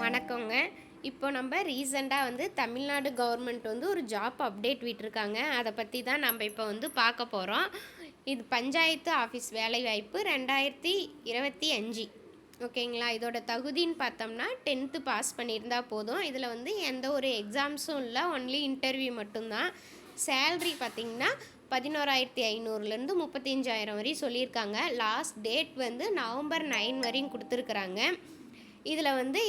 வணக்கங்க. இப்போ நம்ம ரீசெண்டாக தமிழ்நாடு கவர்மெண்ட் ஒரு ஜாப் அப்டேட் விட்டிருக்காங்க. அதை பற்றி தான் நம்ம இப்போ பார்க்க போகிறோம். இது பஞ்சாயத்து ஆஃபீஸ் வேலைவாய்ப்பு 2025. ஓகேங்களா? இதோட தகுதின்னு பார்த்தோம்னா 10th பாஸ் பண்ணியிருந்தா போதும். இதில் எந்த ஒரு எக்ஸாம்ஸும் இல்லை, ஒன்லி இன்டர்வியூ மட்டும்தான். சேல்ரி பார்த்திங்கன்னா 11,500லேருந்து 35,000 வரையும் சொல்லியிருக்காங்க. லாஸ்ட் டேட் நவம்பர் 9 வரையும் கொடுத்துருக்குறாங்க. இதில்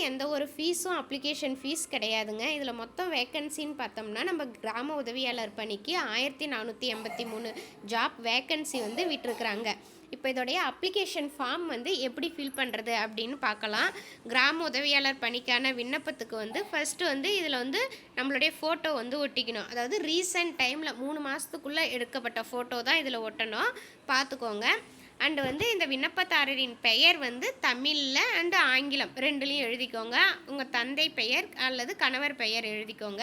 எந்த ஒரு ஃபீஸும் அப்ளிகேஷன் ஃபீஸ் கிடையாதுங்க. இதில் மொத்தம் வேக்கன்சின்னு பார்த்தோம்னா நம்ம கிராம உதவியாளர் பணிக்கு 1483 ஜாப் வேக்கன்சி விட்டுருக்குறாங்க. இப்போ இதோடைய அப்ளிகேஷன் ஃபார்ம் எப்படி ஃபில் பண்ணுறது அப்படின்னு பார்க்கலாம். கிராம உதவியாளர் பணிக்கான விண்ணப்பத்துக்கு ஃபஸ்ட்டு இதில் நம்மளுடைய ஃபோட்டோ ஒட்டிக்கணும். அதாவது ரீசெண்ட் டைமில் 3 மாதத்துக்குள்ளே எடுக்கப்பட்ட ஃபோட்டோ தான் இதில் ஒட்டணும், பார்த்துக்கோங்க. அண்டு இந்த விண்ணப்பதாரரின் பெயர் தமிழில் அண்டு ஆங்கிலம் ரெண்டுலேயும் எழுதிக்கோங்க. உங்கள் தந்தை பெயர் அல்லது கணவர் பெயர் எழுதிக்கோங்க.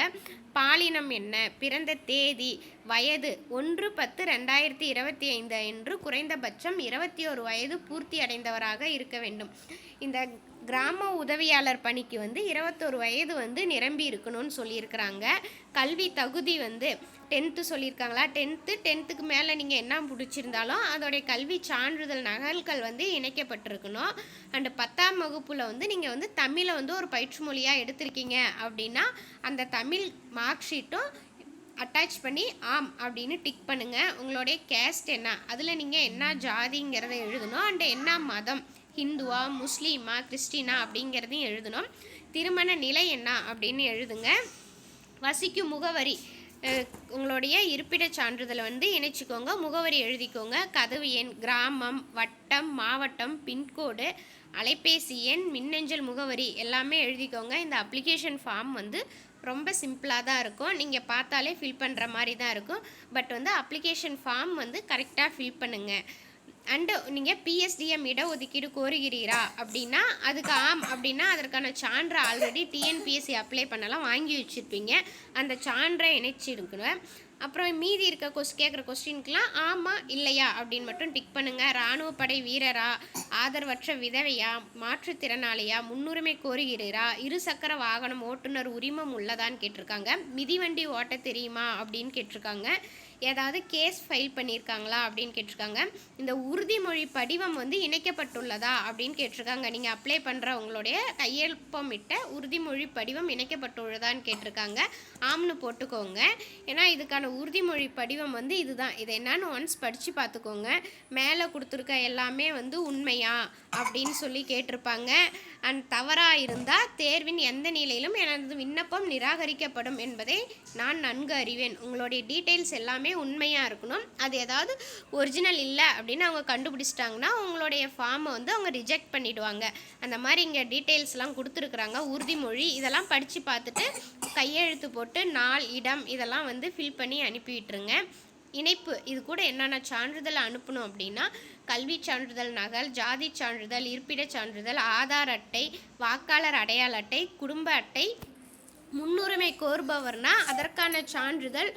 பாலினம் என்ன, பிறந்த தேதி, வயது 1/10/2025 என்று குறைந்தபட்சம் 21 வயது பூர்த்தி அடைந்தவராக இருக்க வேண்டும். இந்த கிராம உதவியாளர் பணிக்கு 21 வயது நிரம்பி இருக்கணும்னு சொல்லியிருக்கிறாங்க. கல்வி தகுதி 10th சொல்லியிருக்காங்களா, 10th மேலே நீங்கள் என்ன பிடிச்சிருந்தாலும் அதோடைய கல்வி சான்றிதழ் நகல்கள் இணைக்கப்பட்டிருக்கணும். அண்டு 10ஆம் வகுப்பில் நீங்கள் தமிழை ஒரு பயிற்று மொழியாக எடுத்திருக்கீங்க அப்படின்னா அந்த தமிழ் மார்க் ஷீட்டும் அட்டாச் பண்ணி ஆம் அப்படின்னு டிக் பண்ணுங்கள். உங்களுடைய கேஸ்ட் என்ன, அதில் நீங்கள் என்ன ஜாதிங்கிறத எழுதணும். அண்டு என்ன மதம், ஹிந்துவா, முஸ்லீமா, கிறிஸ்டினா அப்படிங்கிறதையும் எழுதணும். திருமண நிலை என்ன அப்படின்னு எழுதுங்க. வசிக்கும் முகவரி, உங்களுடைய இருப்பிட சான்றிதழை இணைச்சிக்கோங்க. முகவரி எழுதிக்கோங்க. கதவு எண், கிராமம், வட்டம், மாவட்டம், பின்கோடு, அலைபேசி எண், மின்னஞ்சல் முகவரி எல்லாமே எழுதிக்கோங்க. இந்த அப்ளிகேஷன் ஃபார்ம் ரொம்ப சிம்பிளாக தான் இருக்கும். நீங்கள் பார்த்தாலே ஃபில் பண்ணுற மாதிரி தான் இருக்கும். பட் அப்ளிகேஷன் ஃபார்ம் கரெக்டாக ஃபில் பண்ணுங்கள். அண்டு நீங்கள் பிஎஸ்டிஎம் இடஒதுக்கீடு கோருகிறீரா அப்படின்னா அதுக்கு ஆம் அப்படின்னா அதற்கான சான்றை ஆல்ரெடி டிஎன்பிஎஸ்சி அப்ளை பண்ணலாம் வாங்கி வச்சுருப்பீங்க. அந்த சான்றை இணைச்சிருக்கணும். அப்புறம் மீதி இருக்க கேட்குற கொஸ்டினுக்கெலாம் ஆமாம் இல்லையா அப்படின்னு மட்டும் டிக் பண்ணுங்கள். இராணுவப்படை வீரரா, ஆதரவற்ற விதவையா, மாற்றுத்திறனாளியா, முன்னுரிமை கோருகிறீரா, இருசக்கர வாகனம் ஓட்டுநர் உரிமம் உள்ளதான்னு கேட்டிருக்காங்க. மிதிவண்டி ஓட்ட தெரியுமா அப்படின்னு கேட்டிருக்காங்க. ஏதாவது கேஸ் ஃபைல் பண்ணியிருக்காங்களா அப்படின்னு கேட்டிருக்காங்க. இந்த உறுதிமொழி படிவம் இணைக்கப்பட்டுள்ளதா அப்படின்னு கேட்டிருக்காங்க. நீங்கள் அப்ளை பண்ணுற உங்களுடைய கையொப்பமிட்ட உறுதிமொழி படிவம் இணைக்கப்பட்டுள்ளதான்னு கேட்டிருக்காங்க. ஆம்னு போட்டுக்கோங்க. ஏன்னா இதுக்கான உறுதிமொழி படிவம் இதுதான். இதை என்னன்னு ஒன்ஸ் படித்து பார்த்துக்கோங்க. மேலே கொடுத்துருக்க எல்லாமே உண்மையா அப்படின்னு சொல்லி கேட்டிருப்பாங்க. அண்ட் தவறாக இருந்தால் தேர்வின் எந்த நிலையிலும் எனது விண்ணப்பம் நிராகரிக்கப்படும் என்பதை நான் நன்கு அறிவேன். உங்களுடைய டீட்டெயில்ஸ் எல்லாமே உண்மையாக இருக்கணும். அது ஏதாவது ஒரிஜினல் இல்லை அப்படின்னு அவங்க கண்டுபிடிச்சிட்டாங்கன்னா உங்களுடைய ஃபார்மை அவங்க ரிஜெக்ட் பண்ணிவிடுவாங்க. அந்த மாதிரி இங்கே டீட்டெயில்ஸ்லாம் கொடுத்துருக்குறாங்க. உறுதிமொழி இதெல்லாம் படித்து பார்த்துட்டு கையெழுத்து போட்டு நாள், இடம் இதெல்லாம் ஃபில் பண்ணி அனுப்பிவிட்டுருங்க. இணைப்பு, இது கூட என்னென்ன சான்றிதழ் அனுப்பணும் அப்படின்னா கல்வி சான்றிதழ் நகல், ஜாதி சான்றிதழ், இருப்பிடச் சான்றிதழ், ஆதார் அட்டை, வாக்காளர் அடையாள அட்டை, குடும்ப அட்டை, முன்னுரிமை கோருபவர்னா அதற்கான சான்றிதழ்,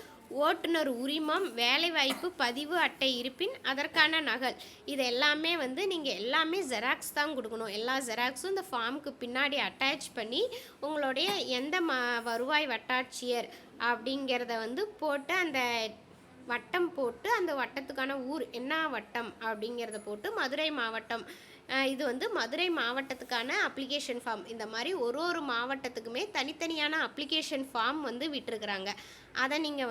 ஓட்டுநர் உரிமம், வேலைவாய்ப்பு பதிவு அட்டை இருப்பின் அதற்கான நகல். இது எல்லாமே நீங்கள் எல்லாமே ஜெராக்ஸ் தான் கொடுக்கணும். எல்லா ஜெராக்ஸும் இந்த ஃபார்முக்கு பின்னாடி அட்டாச் பண்ணி உங்களுடைய எந்த வருவாய் வட்டாட்சியர் அப்படிங்கிறத போட்டு அந்த வட்டம் போட்டு அந்த வட்டத்துக்கான ஊர் என்ன வட்டம் அப்படிங்கிறத போட்டு மதுரை மாவட்டம், இது மதுரை மாவட்டத்துக்கான அப்ளிகேஷன் ஃபார்ம். இந்த மாதிரி ஒரு மாவட்டத்துக்குமே தனித்தனியான அப்ளிகேஷன் ஃபார்ம் விட்டுருக்குறாங்க. அதை நீங்கள்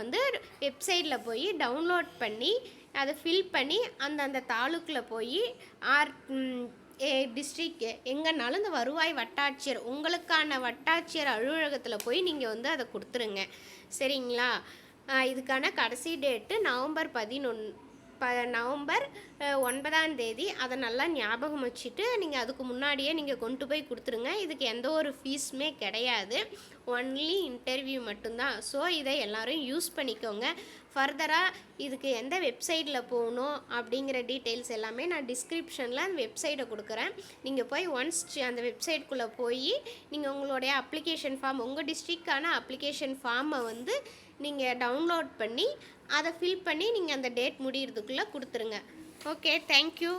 வெப்சைட்டில் போய் டவுன்லோட் பண்ணி அதை ஃபில் பண்ணி அந்த தாலுக்கில் போய் டிஸ்ட்ரிக் எங்கேனாலும் இந்த வருவாய் வட்டாட்சியர் உங்களுக்கான வட்டாட்சியர் அலுவலகத்தில் போய் நீங்கள் அதை கொடுத்துருங்க. சரிங்களா? இதுக்கான கடைசி டேட்டு நவம்பர் 9 அதை நல்லா ஞாபகம் வச்சுட்டு நீங்கள் அதுக்கு முன்னாடியே நீங்கள் கொண்டு போய் கொடுத்துருங்க. இதுக்கு எந்த ஒரு ஃபீஸுமே கிடையாது, ஒன்லி இன்டர்வியூ மட்டும்தான். ஸோ இதை எல்லோரும் யூஸ் பண்ணிக்கோங்க. ஃபர்தராக இதுக்கு எந்த வெப்சைட்டில் போகணும் அப்படிங்கிற டீட்டெயில்ஸ் எல்லாமே நான் டிஸ்கிரிப்ஷனில் அந்த வெப்சைட்டை கொடுக்குறேன். நீங்கள் போய் ஒன்ஸ் அந்த வெப்சைட்குள்ளே போய் நீங்கள் உங்களுடைய அப்ளிகேஷன் ஃபார்ம், உங்கள் டிஸ்ட்ரிக்டான அப்ளிகேஷன் ஃபார்மை நீங்கள் டவுன்லோட் பண்ணி அதை ஃபில் பண்ணி நீங்கள் அந்த டேட் முடிகிறதுக்குள்ளே கொடுத்துருங்க. Okay, thank you.